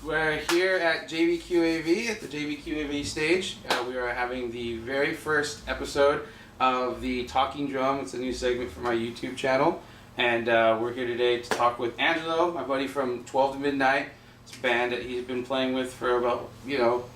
We're here at JBQAV, at the JBQAV Stage. We are having the very first episode of the Talking Drum. It's a new segment for my YouTube channel. And we're here today to talk with Angelo, my buddy from 12 to Midnight. It's a band that he's been playing with for about,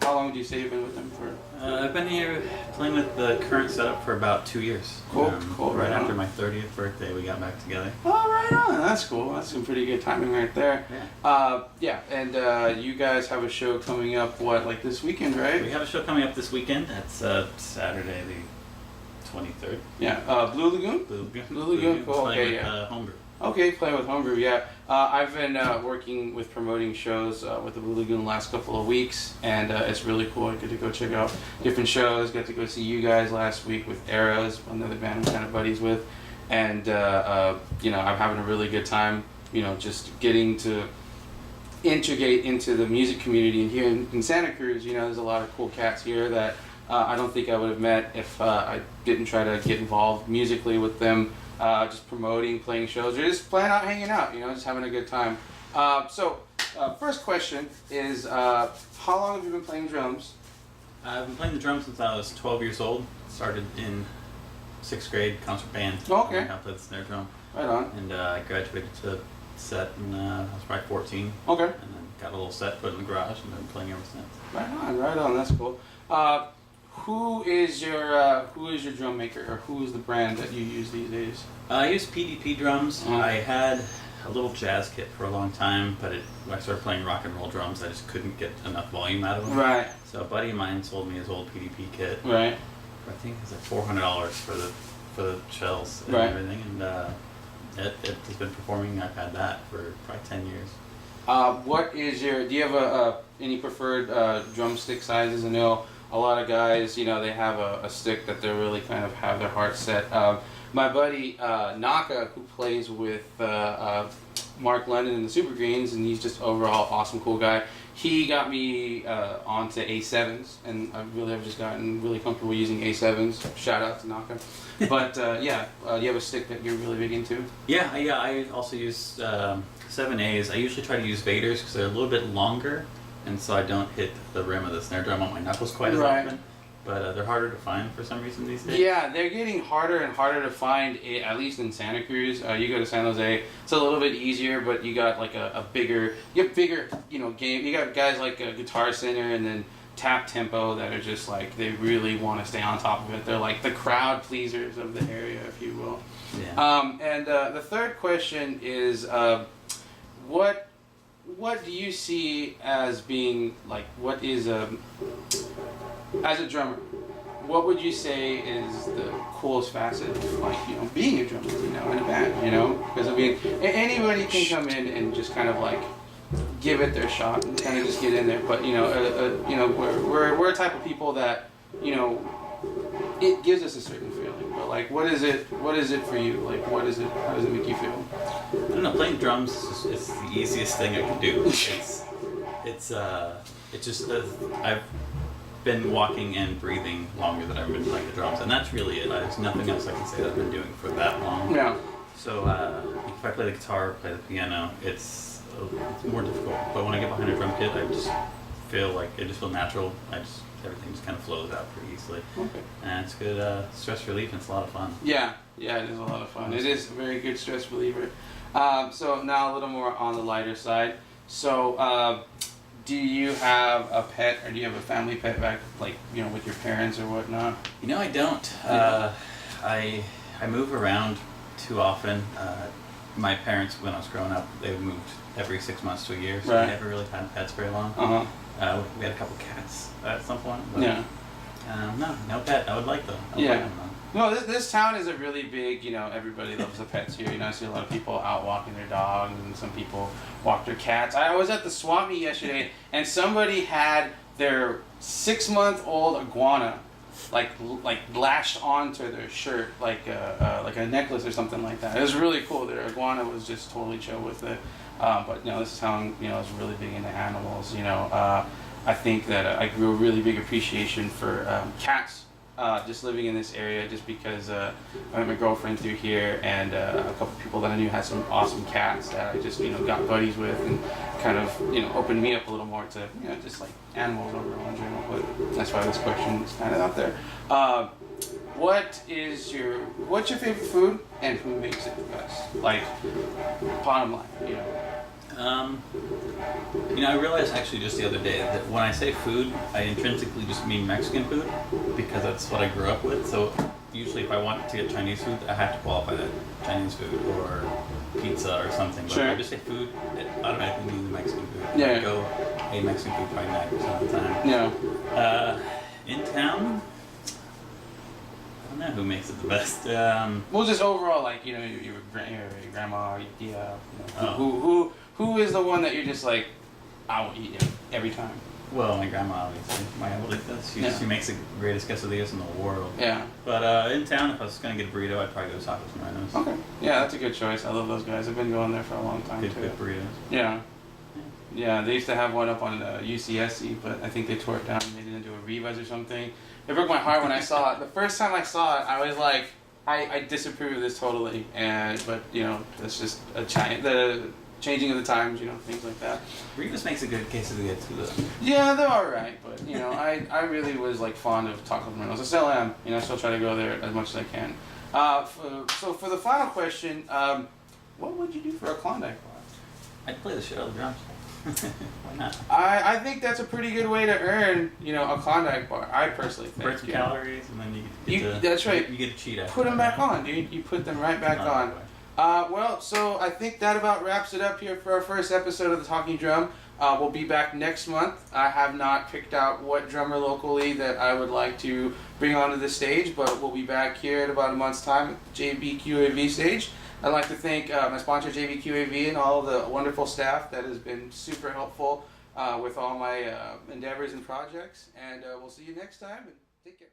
how long would you say you've been with them for? I've been here playing with the current setup for about 2 years. Cool, cool. Right after my 30th birthday, we got back together. Oh, right on. That's cool. That's some pretty good timing right there. Yeah. And you guys have a show coming up, like this weekend, right? We have a show coming up this weekend. That's Saturday the 23rd. Yeah. Blue Lagoon? Blue Lagoon, cool. Okay, yeah. Homebrew. Okay, playing with Homebrew, yeah. I've been working with promoting shows with the Blue Lagoon the last couple of weeks, and it's really cool. I get to go check out different shows. Got to go see you guys last week with Eras, another band I'm kind of buddies with, and I'm having a really good time. Just getting to integrate into the music community. And here in Santa Cruz, there's a lot of cool cats here that I don't think I would have met if I didn't try to get involved musically with them. Just promoting, playing shows, or just playing out, hanging out, just having a good time. First question is, how long have you been playing drums? I've been playing the drums since I was 12 years old. Started in 6th grade concert band. Okay. I played the snare drum. Right on. And I graduated to set when I was probably 14. Okay. And then got a little set put in the garage and been playing ever since. Right on. That's cool. Who is your drum maker, or who is the brand that you use these days? I use PDP drums. I had a little jazz kit for a long time, but when I started playing rock and roll drums, I just couldn't get enough volume out of them. Right. So a buddy of mine sold me his old PDP kit. Right. I think it was like $400 for the shells and everything, and it has been performing. I've had that for probably 10 years. Do you have any preferred drumstick sizes? I know a lot of guys, they have a stick that they really kind of have their heart set. My buddy Naka, who plays with Mark London and the Super Greens, and he's just overall awesome, cool guy. He got me onto A7s, and I really have just gotten really comfortable using A7s. Shout out to Naka. But do you have a stick that you're really big into? Yeah. I also use 7As. I usually try to use Vaders because they're a little bit longer, and so I don't hit the rim of the snare drum on my knuckles quite as often. But they're harder to find for some reason these days. Yeah, they're getting harder and harder to find, at least in Santa Cruz. You go to San Jose, it's a little bit easier, but you got like a bigger game. You got guys like Guitar Center and then Tap Tempo that are just like, they really want to stay on top of it. They're like the crowd pleasers of the area, if you will. Yeah. The third question is, what do you see as being like, what is as a drummer, what would you say is the coolest facet of being a drummer, in a band, because anybody can come in and just kind of like give it their shot and kind of just get in there, but we're a type of people that it gives us a certain feeling, but like what is it for you, like how does it make you feel? I don't know, playing drums is the easiest thing I can do. It's just I've been walking and breathing longer than I've been playing the drums, and that's really it. There's nothing else I can say that I've been doing for that long. Yeah. So if I play the guitar, play the piano, it's more difficult. But when I get behind a drum kit, I just feel like I just feel natural. Everything just kind of flows out pretty easily. Okay. And it's good stress relief, and it's a lot of fun. Yeah, it is a lot of fun. It is a very good stress reliever. So now a little more on the lighter side. So do you have a pet, or do you have a family pet back, like, with your parents or whatnot? I don't. I move around too often. My parents, when I was growing up, they moved every 6 months to a year, so I never really had pets very long. We had a couple cats at some point. But, no pet. I would like them. No, this town is a really big, everybody loves the pets here. I see a lot of people out walking their dogs, and some people walk their cats. I was at the swap meet yesterday, and somebody had their 6-month-old iguana, like lashed onto their shirt, like a necklace or something like that. It was really cool. Their iguana was just totally chill with it. But this town, is really big into animals. I think that I grew a really big appreciation for cats. just living in this area, just because I met my girlfriend through here, and a couple people that I knew had some awesome cats that I just got buddies with, and kind of opened me up a little more to just like animals overall in general. But that's why this question is kind of out there. What's your favorite food, and who makes it the best? Like, bottom line, I realized actually just the other day that when I say food, I intrinsically just mean Mexican food because that's what I grew up with. So usually if I want to get Chinese food, I have to qualify that Chinese food or pizza or something. But sure. if I just say food, it automatically means Mexican food. Yeah. I go a Mexican food probably 90% of the time. Yeah. In town, I don't know who makes it the best. Well, just overall, like your grandma, who is the one that you're just like, I will eat it every time? Well, my grandma, obviously. My abuelita, she makes the greatest quesadillas in the world. Yeah. But in town, if I was going to get a burrito, I'd probably go to Tacos Morenos. Okay. Yeah, that's a good choice. I love those guys. I've been going there for a long time, too. Good burritos. Yeah. Yeah, they used to have one up on UCSC, but I think they tore it down and made it into a Rivas or something. It broke my heart when I saw it. The first time I saw it, I was like, I disapprove of this totally. But that's just the changing of the times, things like that. Rivas makes a good quesadilla too, though. Yeah, they're alright, but I really was like fond of Taco Morenos. I still am. I still try to go there as much as I can. So for the final question, what would you do for a Klondike bar? I'd play the shit out of the drums. Why not? I think that's a pretty good way to earn, a Klondike bar. I personally think. Burn some calories, and then you get that's right. You get a cheat after. Put them back on, dude. You put them right back on. Well, so I think that about wraps it up here for our first episode of The Talking Drum. We'll be back next month. I have not picked out what drummer locally that I would like to bring onto the stage, but we'll be back here in about a month's time at JBQAV Stage. I'd like to thank my sponsor JBQAV and all the wonderful staff that has been super helpful with all my endeavors and projects. And we'll see you next time, and take care.